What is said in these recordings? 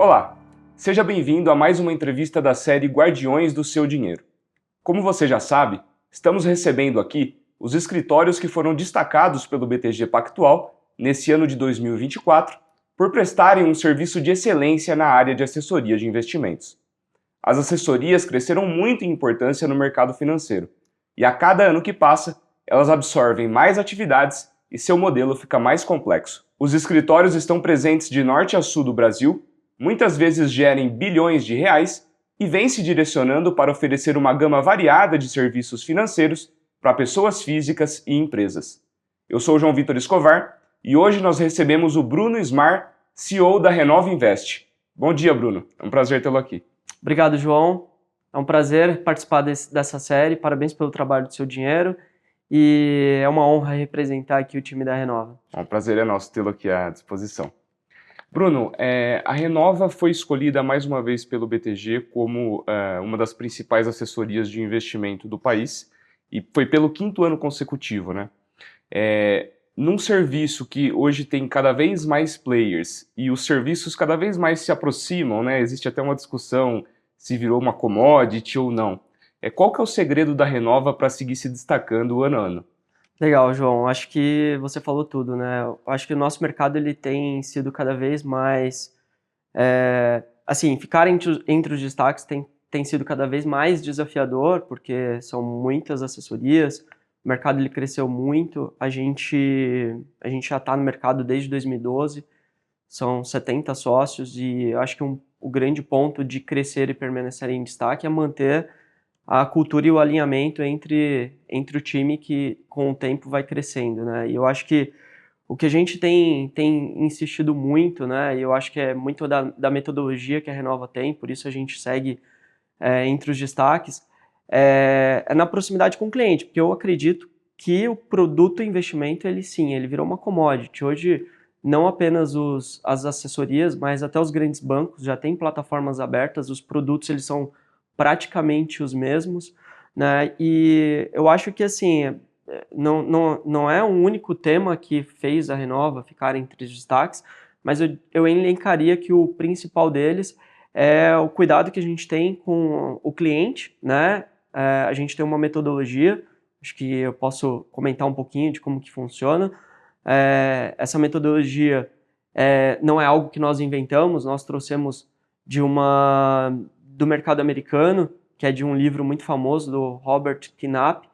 Olá, seja bem-vindo a mais uma entrevista da série Guardiões do Seu Dinheiro. Como você já sabe, estamos recebendo aqui os escritórios que foram destacados pelo BTG Pactual nesse ano de 2024 por prestarem um serviço de excelência na área de assessoria de investimentos. As assessorias cresceram muito em importância no mercado financeiro e a cada ano que passa, elas absorvem mais atividades e seu modelo fica mais complexo. Os escritórios estão presentes de norte a sul do Brasil, muitas vezes gerem bilhões de reais e vêm se direcionando para oferecer uma gama variada de serviços financeiros para pessoas físicas e empresas. Eu sou o João Vitor Escovar e hoje nós recebemos o Bruno Ismar, CEO da Renova Invest. Bom dia, Bruno. É um prazer tê-lo aqui. Obrigado, João. É um prazer participar dessa série. Parabéns pelo trabalho do seu dinheiro. E é uma honra representar aqui o time da Renova. Um prazer é nosso tê-lo aqui à disposição. Bruno, a Renova foi escolhida mais uma vez pelo BTG como uma das principais assessorias de investimento do país e foi pelo 5º ano consecutivo, né? Num serviço que hoje tem cada vez mais players e os serviços cada vez mais se aproximam, né? Existe até uma discussão se virou uma commodity ou não. Qual que é o segredo da Renova para seguir se destacando ano a ano? Legal, João. Acho que você falou tudo, né? Acho que o nosso mercado ele tem sido cada vez mais... assim, ficar entre os destaques tem sido cada vez mais desafiador, porque são muitas assessorias, o mercado ele cresceu muito, a gente já está no mercado desde 2012, são 70 sócios e acho que o grande ponto de crescer e permanecer em destaque é manter a cultura e o alinhamento entre o time que com o tempo vai crescendo, né? E eu acho que o que a gente tem insistido muito, né? E eu acho que é muito da metodologia que a Renova tem, por isso a gente segue entre os destaques, é na proximidade com o cliente, porque eu acredito que o produto investimento, ele virou uma commodity. Hoje, não apenas as assessorias, mas até os grandes bancos já têm plataformas abertas, os produtos eles são praticamente os mesmos, né? E eu acho que assim, não é um único tema que fez a Renova ficar entre os destaques, mas eu elencaria que o principal deles é o cuidado que a gente tem com o cliente, né? A gente tem uma metodologia, acho que eu posso comentar um pouquinho de como que funciona. Essa metodologia não é algo que nós inventamos, nós trouxemos do mercado americano, que é de um livro muito famoso do Robert Knapp,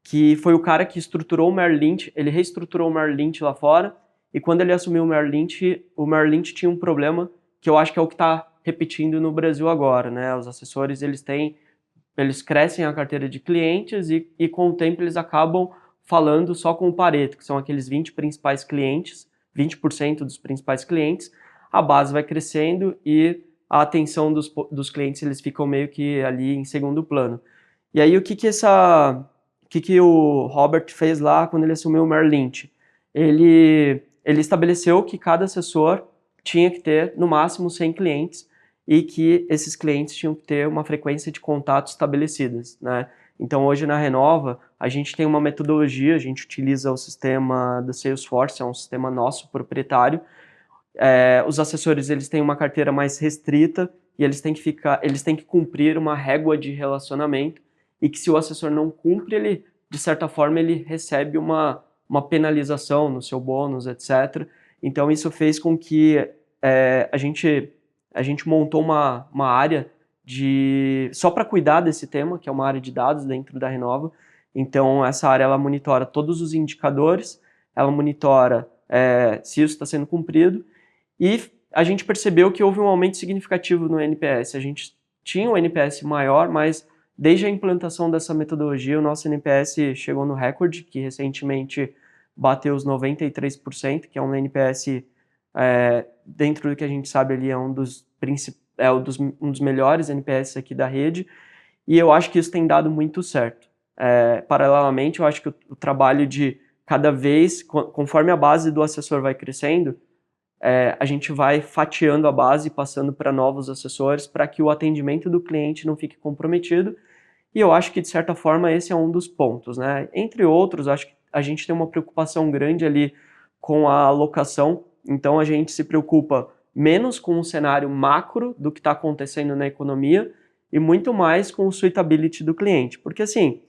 que foi o cara que estruturou o Merrill Lynch, ele reestruturou o Merrill Lynch lá fora, e quando ele assumiu o Merrill Lynch tinha um problema que eu acho que é o que está repetindo no Brasil agora, né? Os assessores, eles crescem a carteira de clientes e com o tempo eles acabam falando só com o Pareto, que são aqueles 20 principais clientes, 20% dos principais clientes, a base vai crescendo e a atenção dos clientes eles ficam meio que ali em segundo plano. E aí o que o Robert fez lá quando ele assumiu o Merrill Lynch? Ele estabeleceu que cada assessor tinha que ter no máximo 100 clientes e que esses clientes tinham que ter uma frequência de contatos estabelecidas, né? Então hoje na Renova a gente tem uma metodologia, a gente utiliza o sistema do Salesforce, é um sistema nosso proprietário. Os assessores eles têm uma carteira mais restrita e eles têm que cumprir uma régua de relacionamento e que se o assessor não cumpre, ele de certa forma ele recebe uma penalização no seu bônus, etc. Então isso fez com que a gente montou uma área só para cuidar desse tema, que é uma área de dados dentro da Renova. Então essa área ela monitora todos os indicadores, ela monitora se isso está sendo cumprido. E a gente percebeu que houve um aumento significativo no NPS. A gente tinha um NPS maior, mas desde a implantação dessa metodologia, o nosso NPS chegou no recorde, que recentemente bateu os 93%, que é um NPS, dentro do que a gente sabe ali, é um dos melhores NPS aqui da rede. E eu acho que isso tem dado muito certo. Paralelamente, eu acho que o trabalho de cada vez, conforme a base do assessor vai crescendo, a gente vai fatiando a base e passando para novos assessores para que o atendimento do cliente não fique comprometido. E eu acho que, de certa forma, esse é um dos pontos, né? Entre outros, acho que a gente tem uma preocupação grande ali com a alocação. Então, a gente se preocupa menos com o cenário macro do que está acontecendo na economia e muito mais com o suitability do cliente. Porque assim,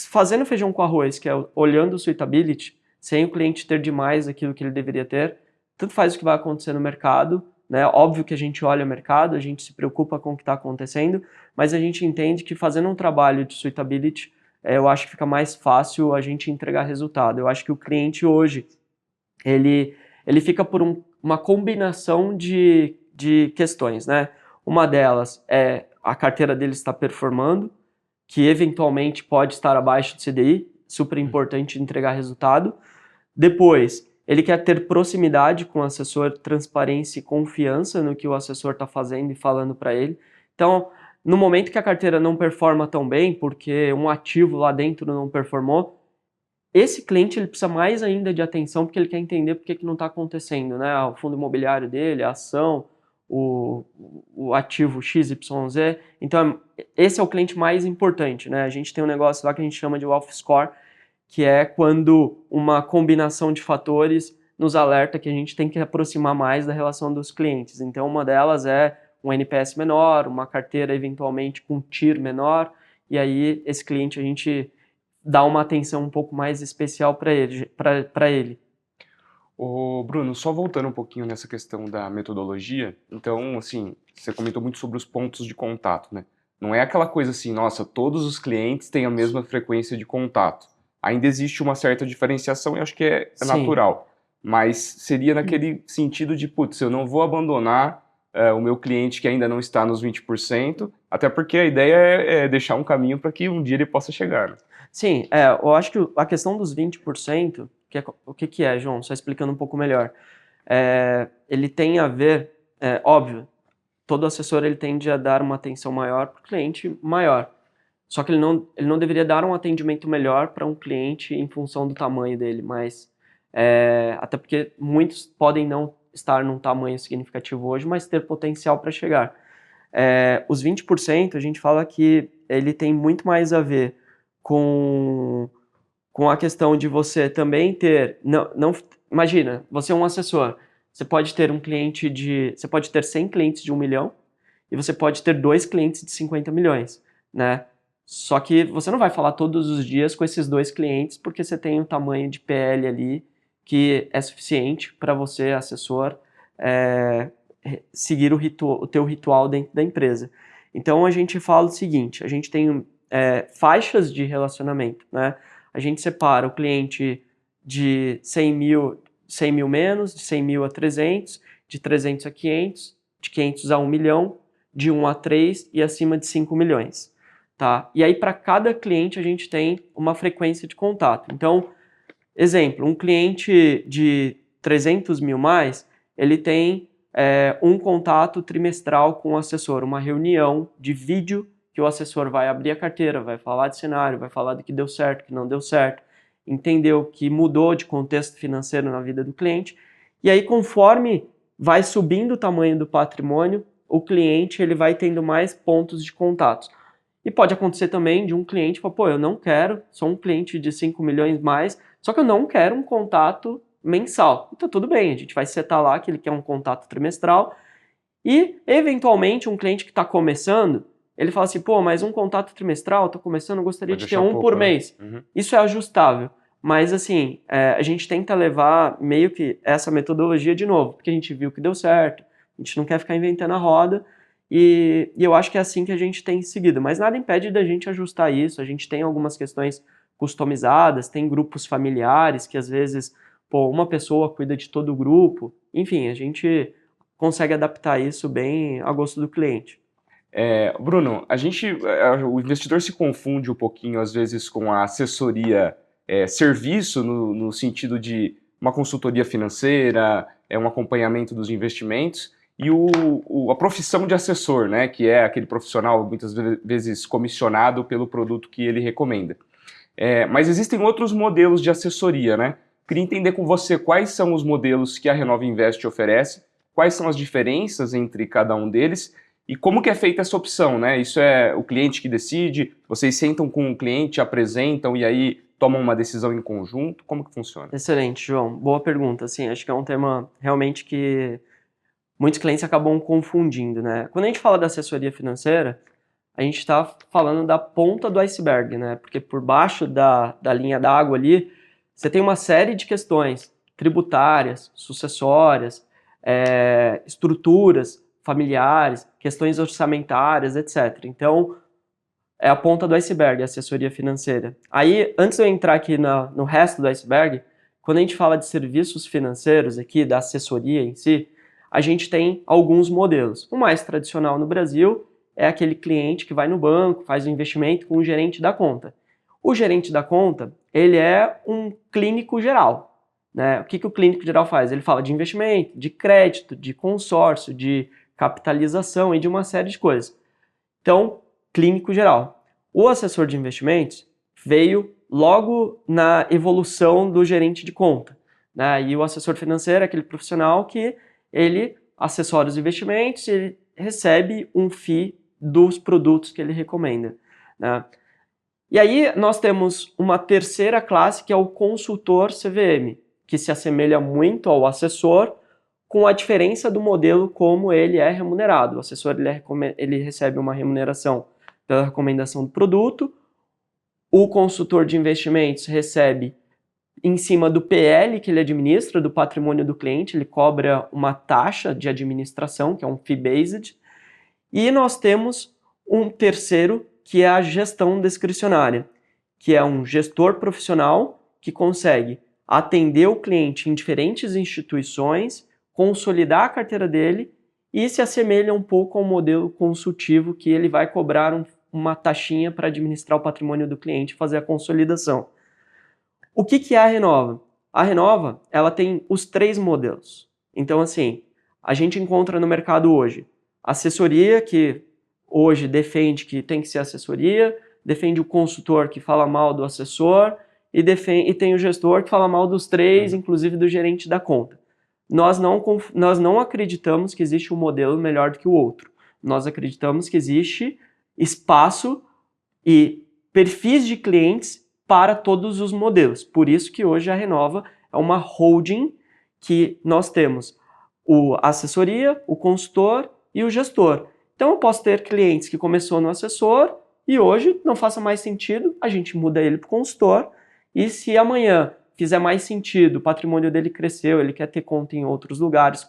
fazendo feijão com arroz, que é olhando o suitability, sem o cliente ter demais aquilo que ele deveria ter, tanto faz o que vai acontecer no mercado, né? Óbvio que a gente olha o mercado, a gente se preocupa com o que está acontecendo, mas a gente entende que fazendo um trabalho de suitability, eu acho que fica mais fácil a gente entregar resultado. Eu acho que o cliente hoje, ele fica por uma combinação de questões, né? Uma delas é a carteira dele está performando, que eventualmente pode estar abaixo do CDI, super importante entregar resultado. Depois, ele quer ter proximidade com o assessor, transparência e confiança no que o assessor está fazendo e falando para ele. Então, no momento que a carteira não performa tão bem, porque um ativo lá dentro não performou, esse cliente ele precisa mais ainda de atenção porque ele quer entender por que não está acontecendo, né? O fundo imobiliário dele, a ação, o ativo XYZ. Então, esse é o cliente mais importante, né? A gente tem um negócio lá que a gente chama de Wealth Score, que é quando uma combinação de fatores nos alerta que a gente tem que aproximar mais da relação dos clientes. Então, uma delas é um NPS menor, uma carteira eventualmente com TIR menor, e aí esse cliente a gente dá uma atenção um pouco mais especial para ele. Ô, Bruno, só voltando um pouquinho nessa questão da metodologia, então, assim, você comentou muito sobre os pontos de contato, né? Não é aquela coisa assim, nossa, todos os clientes têm a mesma frequência de contato. Ainda existe uma certa diferenciação e acho que é natural. Mas seria naquele sentido de, putz, eu não vou abandonar o meu cliente que ainda não está nos 20%, até porque a ideia é deixar um caminho para que um dia ele possa chegar, né? Sim, eu acho que a questão dos 20%, o que é, João? Só explicando um pouco melhor. Ele tem a ver, óbvio, todo assessor ele tende a dar uma atenção maior para o cliente maior. Só que ele não deveria dar um atendimento melhor para um cliente em função do tamanho dele, mas até porque muitos podem não estar num tamanho significativo hoje, mas ter potencial para chegar. Os 20% a gente fala que ele tem muito mais a ver com a questão de você também ter, imagina, você é um assessor, você pode ter você pode ter 100 clientes de 1 milhão e você pode ter 2 clientes de 50 milhões, né? Só que você não vai falar todos os dias com esses 2 clientes porque você tem um tamanho de PL ali que é suficiente para você, assessor, seguir o teu ritual dentro da empresa. Então a gente fala o seguinte, a gente tem faixas de relacionamento, né? A gente separa o cliente de 100 mil menos, de 100 mil a 300, de 300 a 500, de 500 a 1 milhão, de 1 a 3 e acima de 5 milhões. Tá? E aí, para cada cliente, a gente tem uma frequência de contato. Então, exemplo, um cliente de 300 mil mais, ele tem um contato trimestral com o assessor, uma reunião de vídeo que o assessor vai abrir a carteira, vai falar de cenário, vai falar do que deu certo, que não deu certo, entender o que mudou de contexto financeiro na vida do cliente. E aí, conforme vai subindo o tamanho do patrimônio, o cliente ele vai tendo mais pontos de contato. E pode acontecer também de um cliente falar, pô, eu não quero, sou um cliente de 5 milhões mais, só que eu não quero um contato mensal. Então tudo bem, a gente vai setar lá que ele quer um contato trimestral e, eventualmente, um cliente que está começando, ele fala assim, pô, mas um contato trimestral, estou começando, eu gostaria de ter um por mês. Uhum. Isso é ajustável. Mas, assim, a gente tenta levar meio que essa metodologia de novo, porque a gente viu que deu certo, a gente não quer ficar inventando a roda, e eu acho que é assim que a gente tem seguido. Mas nada impede da gente ajustar isso, a gente tem algumas questões customizadas, tem grupos familiares que, às vezes, pô, uma pessoa cuida de todo o grupo. Enfim, a gente consegue adaptar isso bem a gosto do cliente. Bruno, o investidor se confunde um pouquinho, às vezes, com a assessoria serviço, no sentido de uma consultoria financeira, um acompanhamento dos investimentos, e a profissão de assessor, né, que é aquele profissional, muitas vezes, comissionado pelo produto que ele recomenda. Mas existem outros modelos de assessoria, né? Queria entender com você quais são os modelos que a Renova Invest oferece, quais são as diferenças entre cada um deles, e como que é feita essa opção, né? Isso é o cliente que decide, vocês sentam com o cliente, apresentam e aí tomam uma decisão em conjunto? Como que funciona? Excelente, João. Boa pergunta. Sim, acho que é um tema realmente que muitos clientes acabam confundindo, né? Quando a gente fala da assessoria financeira, a gente está falando da ponta do iceberg, né? Porque por baixo da linha d'água ali, você tem uma série de questões tributárias, sucessórias, estruturas familiares, questões orçamentárias, etc. Então, é a ponta do iceberg, a assessoria financeira. Aí, antes de eu entrar aqui no resto do iceberg, quando a gente fala de serviços financeiros aqui, da assessoria em si, a gente tem alguns modelos. O mais tradicional no Brasil é aquele cliente que vai no banco, faz o investimento com o gerente da conta. O gerente da conta, ele é um clínico geral, né? O que o clínico geral faz? Ele fala de investimento, de crédito, de consórcio, de capitalização e de uma série de coisas. Então, clínico geral. O assessor de investimentos veio logo na evolução do gerente de conta, né? E o assessor financeiro é aquele profissional que ele assessora os investimentos e ele recebe um FII dos produtos que ele recomenda, né? E aí nós temos uma terceira classe que é o consultor CVM, que se assemelha muito ao assessor, com a diferença do modelo como ele é remunerado. O assessor ele recebe uma remuneração pela recomendação do produto, o consultor de investimentos recebe em cima do PL que ele administra, do patrimônio do cliente, ele cobra uma taxa de administração, que é um fee-based, e nós temos um terceiro, que é a gestão discricionária, que é um gestor profissional que consegue atender o cliente em diferentes instituições, consolidar a carteira dele e se assemelha um pouco ao modelo consultivo que ele vai cobrar uma taxinha para administrar o patrimônio do cliente e fazer a consolidação. O que é a Renova? A Renova, ela tem os 3 modelos. Então, assim, a gente encontra no mercado hoje assessoria, que hoje defende que tem que ser assessoria, defende o consultor que fala mal do assessor e tem o gestor que fala mal dos 3, inclusive do gerente da conta. Nós não acreditamos que existe um modelo melhor do que o outro. Nós acreditamos que existe espaço e perfis de clientes para todos os modelos. Por isso que hoje a Renova é uma holding que nós temos a assessoria, o consultor e o gestor. Então eu posso ter clientes que começou no assessor e hoje não faça mais sentido, a gente muda ele para o consultor, e se amanhã fizer mais sentido, o patrimônio dele cresceu, ele quer ter conta em outros lugares,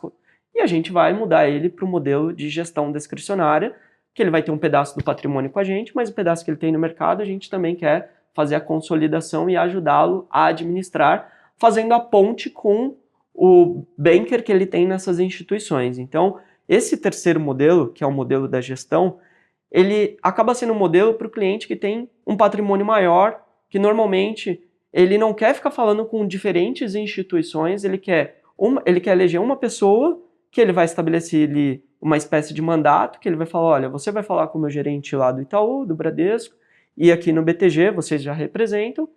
e a gente vai mudar ele para o modelo de gestão discricionária, que ele vai ter um pedaço do patrimônio com a gente, mas o pedaço que ele tem no mercado a gente também quer fazer a consolidação e ajudá-lo a administrar, fazendo a ponte com o banker que ele tem nessas instituições. Então, esse terceiro modelo, que é o modelo da gestão, ele acaba sendo um modelo para o cliente que tem um patrimônio maior, que normalmente ele não quer ficar falando com diferentes instituições, ele quer eleger uma pessoa que ele vai estabelecer ali uma espécie de mandato, que ele vai falar, olha, você vai falar com o meu gerente lá do Itaú, do Bradesco, e aqui no BTG vocês já representam,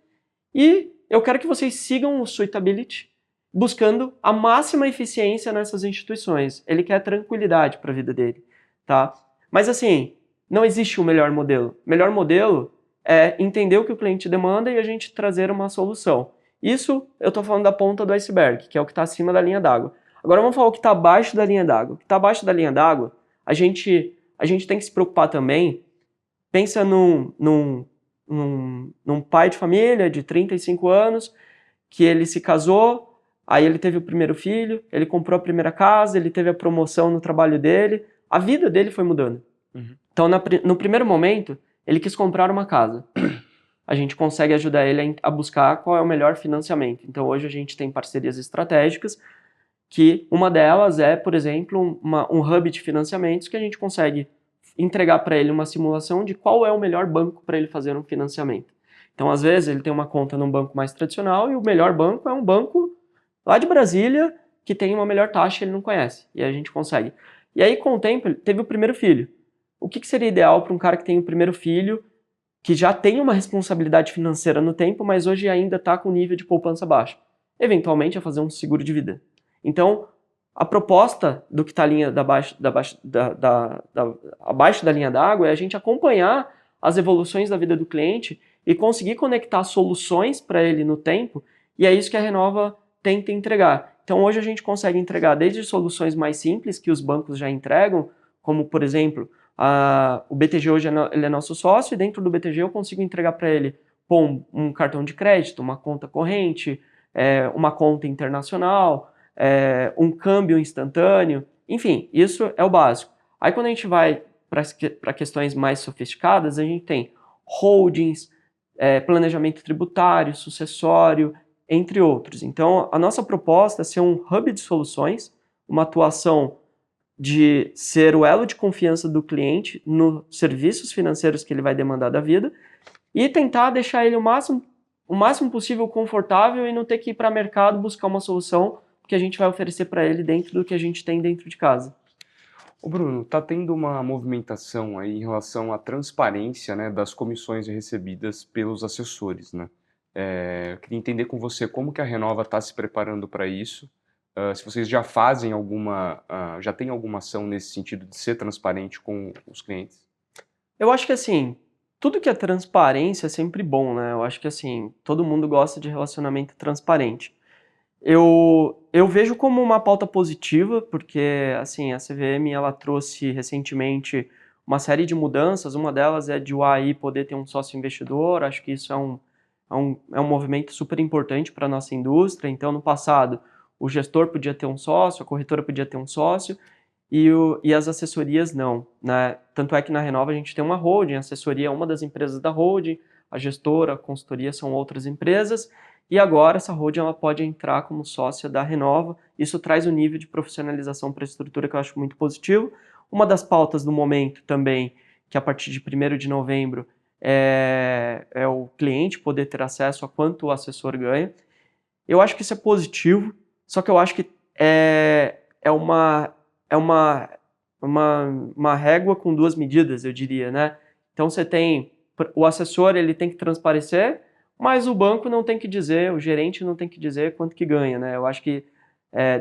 e eu quero que vocês sigam o Suitability, buscando a máxima eficiência nessas instituições. Ele quer tranquilidade para a vida dele, tá? Mas assim, não existe um melhor modelo. O melhor modelo é entender o que o cliente demanda e a gente trazer uma solução. Isso eu estou falando da ponta do iceberg, que é o que está acima da linha d'água. Agora vamos falar o que está abaixo da linha d'água. O que está abaixo da linha d'água, a gente tem que se preocupar também. Pensa num pai de família de 35 anos, que ele se casou, aí ele teve o primeiro filho, ele comprou a primeira casa, ele teve a promoção no trabalho dele, a vida dele foi mudando. Então, no primeiro momento, ele quis comprar uma casa. A gente consegue ajudar ele a buscar qual é o melhor financiamento. Então, hoje a gente tem parcerias estratégicas, que uma delas é, por exemplo, um hub de financiamentos que a gente consegue entregar para ele uma simulação de qual é o melhor banco para ele fazer um financiamento. Então, às vezes, ele tem uma conta num banco mais tradicional e o melhor banco é um banco lá de Brasília que tem uma melhor taxa que ele não conhece. E a gente consegue. E aí, com o tempo, ele teve o primeiro filho. O que seria ideal para um cara que tem o primeiro filho, que já tem uma responsabilidade financeira no tempo, mas hoje ainda está com nível de poupança baixo? Eventualmente, é fazer um seguro de vida. Então, a proposta do que está abaixo da linha d'água é a gente acompanhar as evoluções da vida do cliente e conseguir conectar soluções para ele no tempo, e é isso que a Renova tenta entregar. Então, hoje a gente consegue entregar desde soluções mais simples, que os bancos já entregam, como, por exemplo, o BTG hoje ele é nosso sócio, e dentro do BTG eu consigo entregar para ele um cartão de crédito, uma conta corrente, uma conta internacional, um câmbio instantâneo, enfim, isso é o básico. Aí quando a gente vai para questões mais sofisticadas, a gente tem holdings, planejamento tributário, sucessório, entre outros. Então, a nossa proposta é ser um hub de soluções, uma atuação de ser o elo de confiança do cliente nos serviços financeiros que ele vai demandar da vida e tentar deixar ele o máximo possível confortável e não ter que ir para o mercado buscar uma solução que a gente vai oferecer para ele dentro do que a gente tem dentro de casa. Ô Bruno, está tendo uma movimentação aí em relação à transparência, né, das comissões recebidas pelos assessores, né? Eu queria entender com você como que a Renova está se preparando para isso, se vocês já fazem já tem alguma ação nesse sentido de ser transparente com os clientes? Eu acho que assim, tudo que é transparência é sempre bom, né? Eu acho que assim, todo mundo gosta de relacionamento transparente. Eu vejo como uma pauta positiva, porque assim, a CVM ela trouxe recentemente uma série de mudanças, uma delas é de o AI poder ter um sócio investidor, acho que isso é um movimento super importante para a nossa indústria. Então, no passado, o gestor podia ter um sócio, a corretora podia ter um sócio, e as assessorias não, né? Tanto é que na Renova a gente tem uma holding, a assessoria é uma das empresas da holding, a gestora, a consultoria são outras empresas, e agora essa holding ela pode entrar como sócia da Renova. Isso traz um nível de profissionalização para a estrutura que eu acho muito positivo. Uma das pautas do momento também, que a partir de 1º de novembro é o cliente poder ter acesso a quanto o assessor ganha. Eu acho que isso é positivo, só que eu acho que é uma régua com duas medidas, eu diria, né? Então você tem o assessor, ele tem que transparecer, mas o banco não tem que dizer, o gerente não tem que dizer quanto que ganha, né? Eu acho que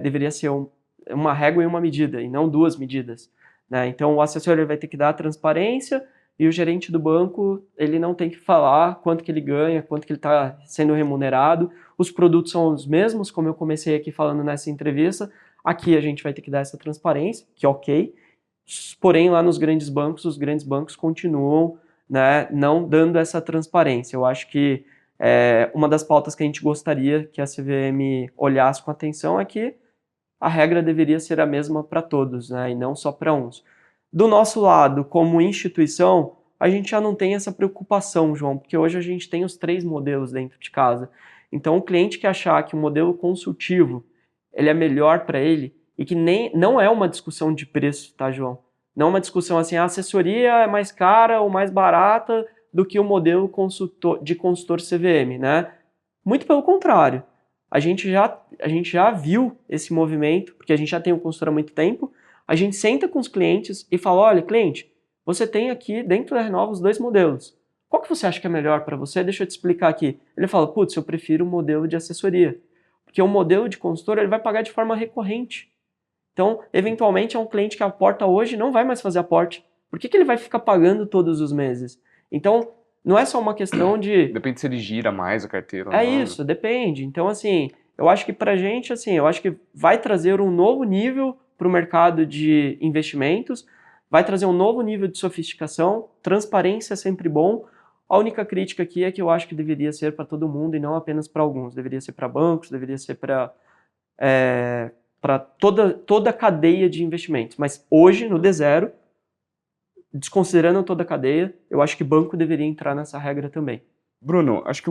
deveria ser uma régua e uma medida, e não duas medidas, né? Então o assessor ele vai ter que dar a transparência e o gerente do banco, ele não tem que falar quanto que ele ganha, quanto que ele está sendo remunerado. Os produtos são os mesmos, como eu comecei aqui falando nessa entrevista. Aqui a gente vai ter que dar essa transparência, que é ok, porém lá nos grandes bancos, os grandes bancos continuam, né, não dando essa transparência. Eu acho que uma das pautas que a gente gostaria que a CVM olhasse com atenção é que a regra deveria ser a mesma para todos, né, e não só para uns. Do nosso lado, como instituição, a gente já não tem essa preocupação, João, porque hoje a gente tem os 3 modelos dentro de casa. Então, o cliente que achar que o modelo consultivo ele é melhor para ele, e que não é uma discussão de preço, tá, João? Não é uma discussão assim, a assessoria é mais cara ou mais barata do que o modelo de consultor CVM, né? Muito pelo contrário. A gente já viu esse movimento, porque a gente já tem o consultor há muito tempo. A gente senta com os clientes e fala, olha, cliente, você tem aqui dentro da Renova os 2 modelos. Qual que você acha que é melhor para você? Deixa eu te explicar aqui. Ele fala, putz, eu prefiro o modelo de assessoria. Porque o modelo de consultor ele vai pagar de forma recorrente. Então, eventualmente, é um cliente que aporta hoje e não vai mais fazer aporte. Por que ele vai ficar pagando todos os meses? Então, não é só uma questão de... Depende se ele gira mais a carteira ou É não. isso, depende. Então, assim, eu acho que pra gente, assim, eu acho que vai trazer um novo nível para o mercado de investimentos, vai trazer um novo nível de sofisticação, transparência é sempre bom. A única crítica aqui é que eu acho que deveria ser para todo mundo e não apenas para alguns. Deveria ser para bancos, deveria ser para toda a cadeia de investimentos. Mas hoje, no D0, desconsiderando toda a cadeia, eu acho que banco deveria entrar nessa regra também. Bruno, acho que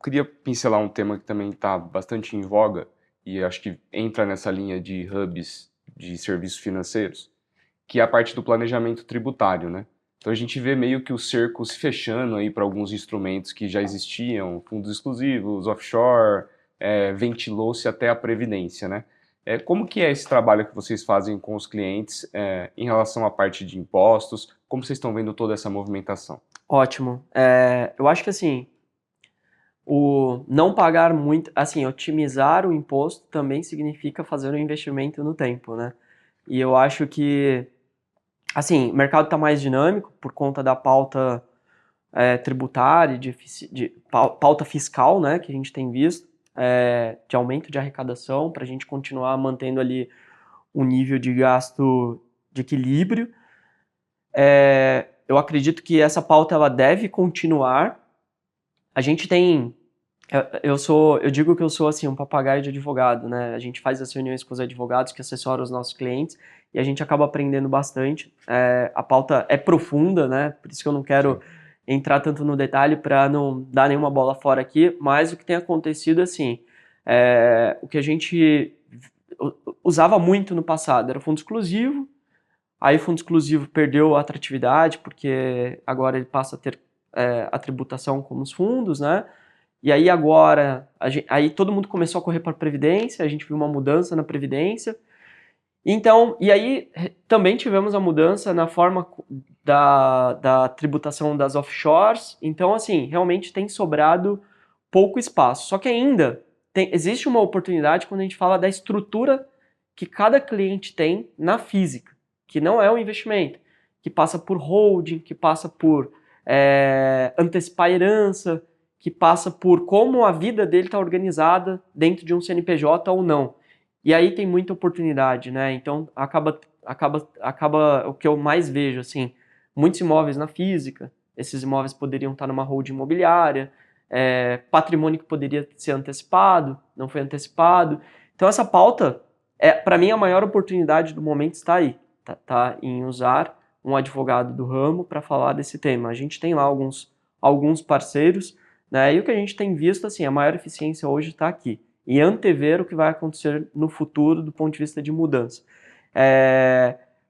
queria pincelar um tema que também está bastante em voga e acho que entra nessa linha de hubs de serviços financeiros, que é a parte do planejamento tributário, né? Então a gente vê meio que o cerco se fechando aí para alguns instrumentos que já existiam, fundos exclusivos, offshore, ventilou-se até a previdência, né? Como que é esse trabalho que vocês fazem com os clientes em relação à parte de impostos? Como vocês estão vendo toda essa movimentação? Ótimo. Eu acho que assim, o não pagar muito, assim, otimizar o imposto também significa fazer um investimento no tempo, né? E eu acho que, assim, o mercado está mais dinâmico por conta da pauta tributária, pauta fiscal, né, que a gente tem visto. de aumento de arrecadação, para a gente continuar mantendo ali um nível de gasto de equilíbrio. Eu acredito que essa pauta ela deve continuar. A gente tem... Eu digo que eu sou assim, um papagaio de advogado, né? A gente faz as reuniões com os advogados que assessoram os nossos clientes e a gente acaba aprendendo bastante. A pauta é profunda, né? Por isso que eu não quero entrar tanto no detalhe para não dar nenhuma bola fora aqui, mas o que tem acontecido assim, o que a gente usava muito no passado era fundo exclusivo, aí o fundo exclusivo perdeu a atratividade porque agora ele passa a ter a tributação como os fundos, né? E aí agora, aí todo mundo começou a correr para a Previdência, a gente viu uma mudança na Previdência. Então, e aí também tivemos a mudança na forma da tributação das offshores. Então, assim, realmente tem sobrado pouco espaço. Só que ainda existe uma oportunidade quando a gente fala da estrutura que cada cliente tem na física, que não é um investimento, que passa por holding, que passa por antecipar herança, que passa por como a vida dele está organizada dentro de um CNPJ ou não. E aí tem muita oportunidade, né? Então acaba o que eu mais vejo, assim, muitos imóveis na física, esses imóveis poderiam estar numa holding imobiliária, patrimônio que poderia ser antecipado, não foi antecipado. Então essa pauta, para mim, a maior oportunidade do momento está aí, tá em usar um advogado do ramo para falar desse tema. A gente tem lá alguns parceiros, né? E o que a gente tem visto, assim, a maior eficiência hoje está aqui. E antever o que vai acontecer no futuro do ponto de vista de mudança.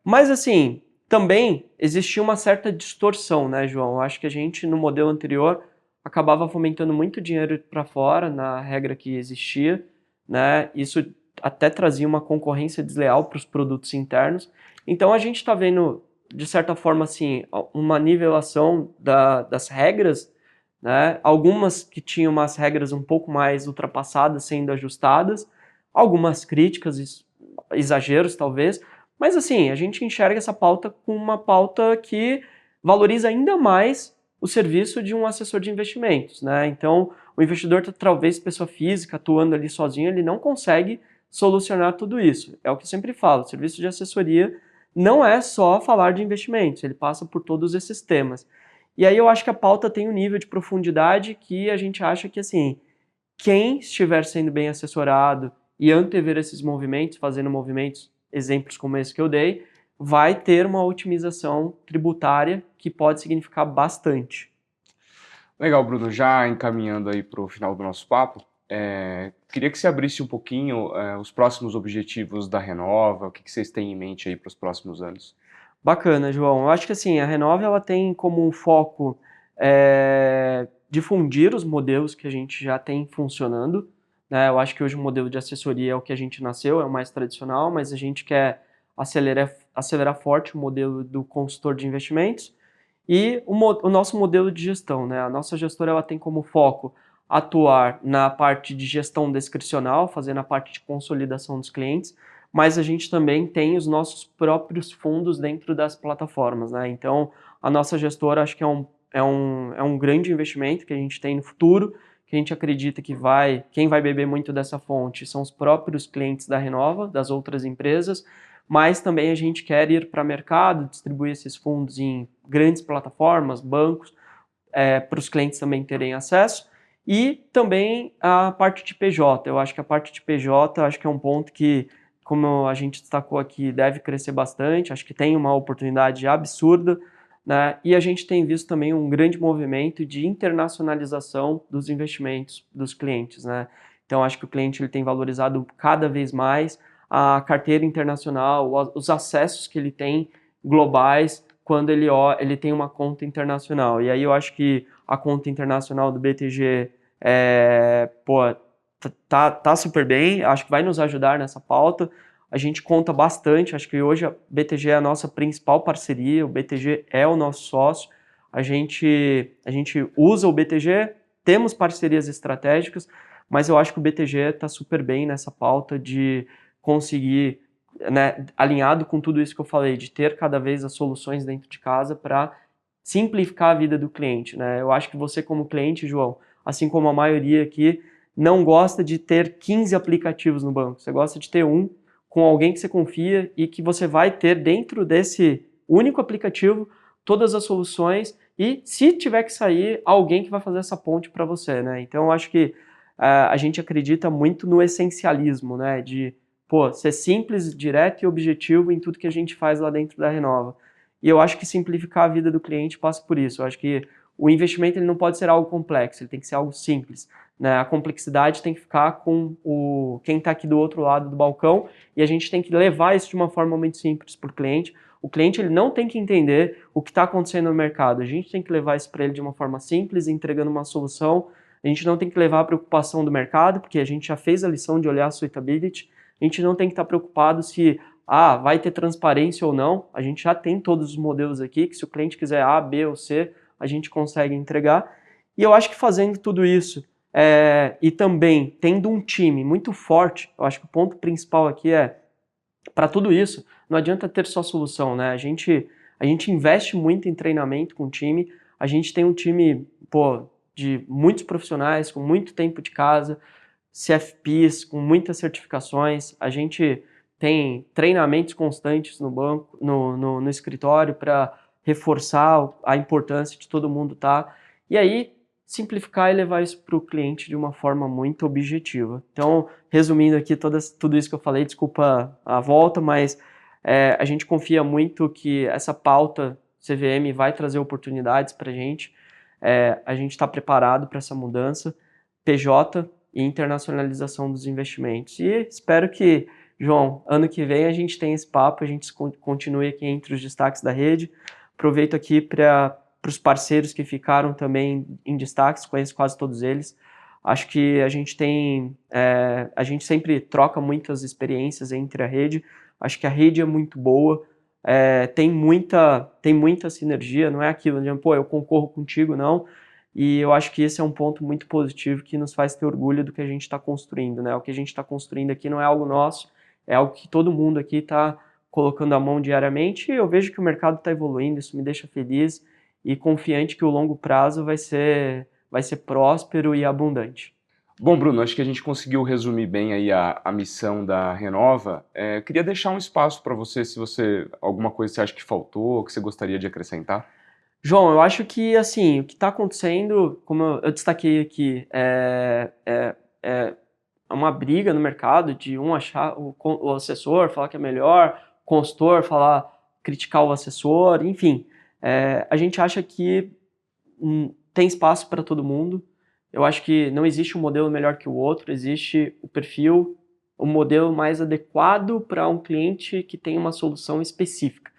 Mas, assim, também existia uma certa distorção, né, João? Eu acho que a gente, no modelo anterior, acabava fomentando muito dinheiro para fora, na regra que existia, né? Isso até trazia uma concorrência desleal para os produtos internos. Então, a gente está vendo, de certa forma, assim, uma nivelação das regras, né? Algumas que tinham umas regras um pouco mais ultrapassadas sendo ajustadas, algumas críticas, exageros talvez, mas assim, a gente enxerga essa pauta como uma pauta que valoriza ainda mais o serviço de um assessor de investimentos, né? Então, o investidor, talvez pessoa física, atuando ali sozinho, ele não consegue solucionar tudo isso. É o que eu sempre falo, o serviço de assessoria não é só falar de investimentos, ele passa por todos esses temas. E aí eu acho que a pauta tem um nível de profundidade que a gente acha que, assim, quem estiver sendo bem assessorado e antever esses movimentos, fazendo movimentos, exemplos como esse que eu dei, vai ter uma otimização tributária que pode significar bastante. Legal, Bruno. Já encaminhando aí para o final do nosso papo, queria que você abrisse um pouquinho os próximos objetivos da Renova, o que vocês têm em mente aí para os próximos anos. Bacana, João. Eu acho que assim, a Renova ela tem como um foco difundir os modelos que a gente já tem funcionando, né? Eu acho que hoje o modelo de assessoria é o que a gente nasceu, é o mais tradicional, mas a gente quer acelerar forte o modelo do consultor de investimentos e o nosso modelo de gestão, né? A nossa gestora ela tem como foco atuar na parte de gestão discricional, fazendo a parte de consolidação dos clientes, mas a gente também tem os nossos próprios fundos dentro das plataformas, né? Então, a nossa gestora acho que é um grande investimento que a gente tem no futuro, que a gente acredita que quem vai beber muito dessa fonte são os próprios clientes da Renova, das outras empresas, mas também a gente quer ir para o mercado, distribuir esses fundos em grandes plataformas, bancos, para os clientes também terem acesso, e também a parte de PJ. Eu acho que a parte de PJ acho que é um ponto que, como a gente destacou aqui, deve crescer bastante, acho que tem uma oportunidade absurda, né? E a gente tem visto também um grande movimento de internacionalização dos investimentos dos clientes, né? Então, acho que o cliente ele tem valorizado cada vez mais a carteira internacional, os acessos que ele tem globais quando ele tem uma conta internacional. E aí eu acho que a conta internacional do BTG tá super bem, acho que vai nos ajudar nessa pauta. A gente conta bastante, acho que hoje a BTG é a nossa principal parceria, o BTG é o nosso sócio, a gente usa o BTG, temos parcerias estratégicas, mas eu acho que o BTG está super bem nessa pauta de conseguir, né, alinhado com tudo isso que eu falei, de ter cada vez as soluções dentro de casa para simplificar a vida do cliente, né? Eu acho que você como cliente, João, assim como a maioria aqui, não gosta de ter 15 aplicativos no banco, você gosta de ter um com alguém que você confia e que você vai ter dentro desse único aplicativo todas as soluções e, se tiver que sair, alguém que vai fazer essa ponte para você, né? Então, eu acho que a gente acredita muito no essencialismo, né? De, ser simples, direto e objetivo em tudo que a gente faz lá dentro da Renova. E eu acho que simplificar a vida do cliente passa por isso. Eu acho que o investimento ele não pode ser algo complexo, ele tem que ser algo simples, né? A complexidade tem que ficar com quem está aqui do outro lado do balcão e a gente tem que levar isso de uma forma muito simples para o cliente. O cliente ele não tem que entender o que está acontecendo no mercado, a gente tem que levar isso para ele de uma forma simples, entregando uma solução. A gente não tem que levar a preocupação do mercado, porque a gente já fez a lição de olhar a suitability. A gente não tem que estar preocupado se vai ter transparência ou não. A gente já tem todos os modelos aqui, que se o cliente quiser A, B ou C, a gente consegue entregar. E eu acho que fazendo tudo isso, e também tendo um time muito forte, eu acho que o ponto principal aqui para tudo isso, não adianta ter só solução, né? A gente investe muito em treinamento com o time, a gente tem um time, de muitos profissionais, com muito tempo de casa, CFPs, com muitas certificações, a gente tem treinamentos constantes no banco, no escritório, para reforçar a importância de todo mundo estar. E aí, simplificar e levar isso para o cliente de uma forma muito objetiva. Então, resumindo aqui tudo isso que eu falei, desculpa a volta, mas a gente confia muito que essa pauta CVM vai trazer oportunidades para a gente está preparado para essa mudança, PJ e internacionalização dos investimentos. E espero que, João, ano que vem a gente tenha esse papo, a gente continue aqui entre os destaques da rede. Aproveito aqui para os parceiros que ficaram também em destaques, conheço quase todos eles. Acho que a gente sempre troca muitas experiências entre a rede. Acho que a rede é muito boa, tem muita sinergia, não é aquilo de, eu concorro contigo, não. E eu acho que esse é um ponto muito positivo que nos faz ter orgulho do que a gente está construindo, né? O que a gente está construindo aqui não é algo nosso, é algo que todo mundo aqui está colocando a mão diariamente, e eu vejo que o mercado está evoluindo, isso me deixa feliz e confiante que o longo prazo vai ser próspero e abundante. Bom, Bruno, acho que a gente conseguiu resumir bem aí a missão da Renova. Queria deixar um espaço para você, se alguma coisa você acha que faltou, que você gostaria de acrescentar. João, eu acho que, assim, o que está acontecendo, como eu destaquei aqui, é uma briga no mercado de achar o assessor, falar que é melhor, o consultor criticar o assessor, enfim. A gente acha que tem espaço para todo mundo. Eu acho que não existe um modelo melhor que o outro, existe o perfil, o modelo mais adequado para um cliente que tem uma solução específica.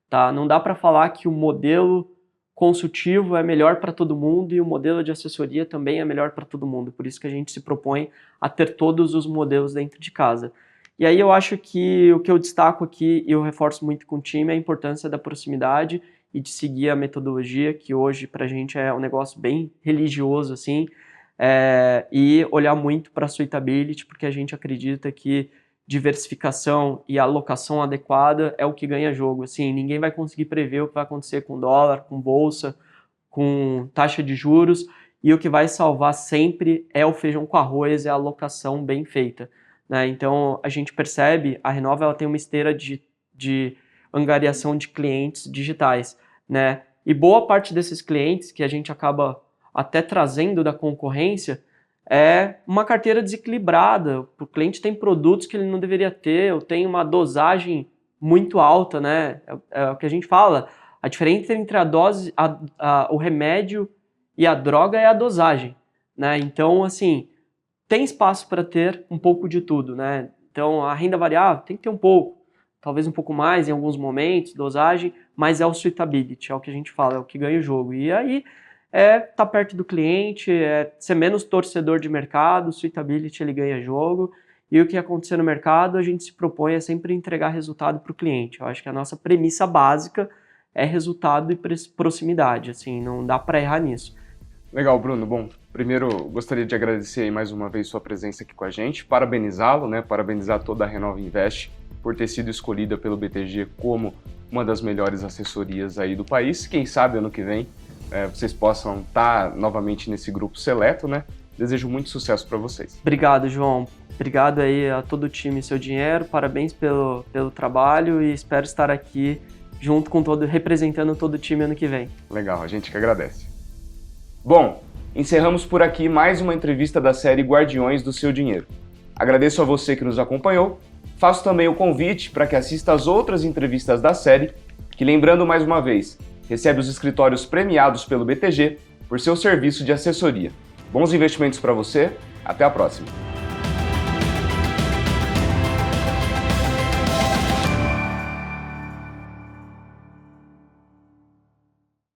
Tá? Não dá para falar que o modelo consultivo é melhor para todo mundo e o modelo de assessoria também é melhor para todo mundo. Por isso que a gente se propõe a ter todos os modelos dentro de casa. E aí eu acho que o que eu destaco aqui e eu reforço muito com o time é a importância da proximidade e de seguir a metodologia, que hoje para a gente é um negócio bem religioso, assim, e olhar muito para a suitability, porque a gente acredita que diversificação e alocação adequada é o que ganha jogo. Assim, ninguém vai conseguir prever o que vai acontecer com dólar, com bolsa, com taxa de juros, e o que vai salvar sempre é o feijão com arroz, é a alocação bem feita, né? Então, a gente percebe, a Renova ela tem uma esteira de angariação de clientes digitais, né? E boa parte desses clientes que a gente acaba até trazendo da concorrência é uma carteira desequilibrada. O cliente tem produtos que ele não deveria ter, ou tem uma dosagem muito alta, né? É o que a gente fala. A diferença entre a dose, o remédio e a droga é a dosagem, né? Então, assim, tem espaço para ter um pouco de tudo, né? Então, a renda variável tem que ter um pouco, talvez um pouco mais em alguns momentos, dosagem, mas é o suitability, é o que a gente fala, é o que ganha o jogo. E aí, tá perto do cliente, ser menos torcedor de mercado, o suitability ele ganha jogo, e o que acontecer no mercado, a gente se propõe a sempre entregar resultado para o cliente. Eu acho que a nossa premissa básica é resultado e proximidade, assim, não dá para errar nisso. Legal, Bruno. Bom, primeiro gostaria de agradecer aí mais uma vez sua presença aqui com a gente, parabenizá-lo, né, parabenizar toda a Renova Invest por ter sido escolhida pelo BTG como uma das melhores assessorias aí do país. Quem sabe ano que vem vocês possam estar novamente nesse grupo seleto, né? Desejo muito sucesso para vocês. Obrigado, João. Obrigado aí a todo o time Seu Dinheiro. Parabéns pelo trabalho e espero estar aqui junto com representando todo o time ano que vem. Legal, a gente que agradece. Bom, encerramos por aqui mais uma entrevista da série Guardiões do Seu Dinheiro. Agradeço a você que nos acompanhou. Faço também o convite para que assista às outras entrevistas da série, que, lembrando mais uma vez, recebe os escritórios premiados pelo BTG por seu serviço de assessoria. Bons investimentos para você, até a próxima!